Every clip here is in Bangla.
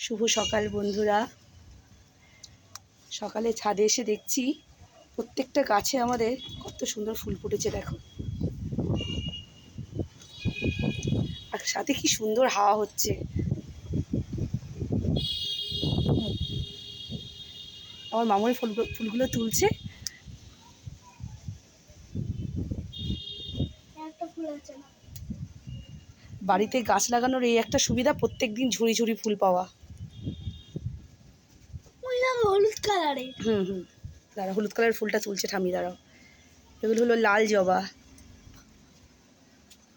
শুভ সকাল বন্ধুরা। সকালে ছাদে এসে দেখছি প্রত্যেকটা গাছে আমাদের কত সুন্দর ফুল ফুটেছে, দেখো। আর সাথে কি সুন্দর হাওয়া হচ্ছে। আমার মামুনি ফুলগুলো তুলছে। বাড়িতে গাছ লাগানোর এই একটা সুবিধা, প্রত্যেক দিন ঝুড়ি ঝুড়ি ফুল পাওয়া। হলুদ কালারে দাঁড়া, হলুদ কালারের ফুলটা তুলছে ঠামি, দাঁড়াও। এগুলো হলো লাল জবা,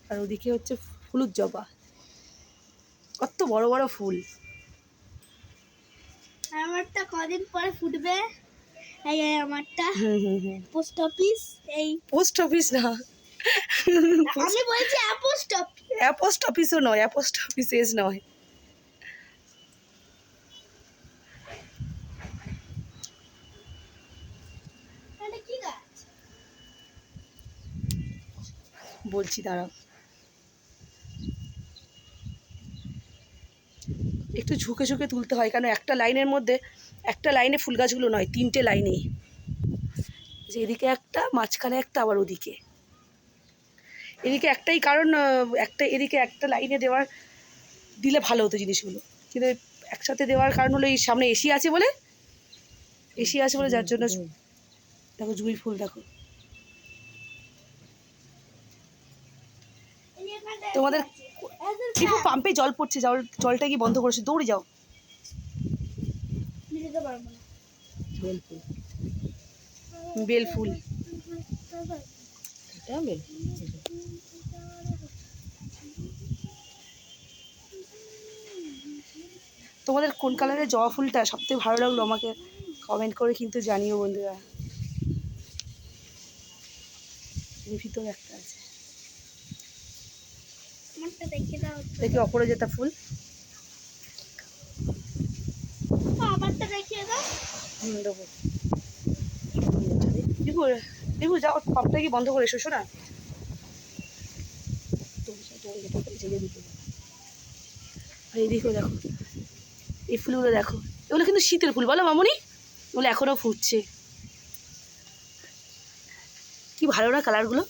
আর ওদিকে হচ্ছে হলুদ জবা। কত বড় বড় ফুল। আমারটা কদিন পরে ফুটবে। এই আমারটা পোস্ট অফিস। এই পোস্ট অফিস না, আমি বলছি পোস্ট অফিস। পোস্ট অফিসও নয়, পোস্ট অফিস এস নয়। এটা কি গাছ বলছি, দাঁড়াও। একটু ঝুঁকে ঝুঁকে তুলতে হয়, কারণ একটা লাইনের মধ্যে, একটা লাইনে ফুল গাছগুলো নয়, তিনটে লাইনে। যে এদিকে একটা, মাঝখানে একটা, আবার ওদিকে। এদিকে একটাই কারণ, একটা এদিকে একটা লাইনে দিলে ভালো হতো জিনিসগুলো, কিন্তু একসাথে দেওয়ার কারণ হলো এই সামনে এসি আছে বলে, যার জন্য। দেখো জুঁই ফুল, দেখো। তোমাদের দেখো পাম্পে জল পড়ছে, জলটা কি বন্ধ করেছে? দৌড়ে যাও। বেল ফুল। তোমাদের কোন কালারের জবা ফুলটা সবথেকে ভালো লাগলো আমাকে কমেন্ট করে কিন্তু জানিও বন্ধুরা। এর ভিতরে একটা আছে, দেখি অপরাজিতা ফুল। দেবো। দেখো যাও, পাম্পটা কি বন্ধ করে এসো, শোনা। এই দেখো, দেখো এই ফুলগুলো দেখো। এগুলো কিন্তু শীতের ফুল, বলো মামুনি? এগুলো এখনও ফুটছে। কি ভালো না কালারগুলো।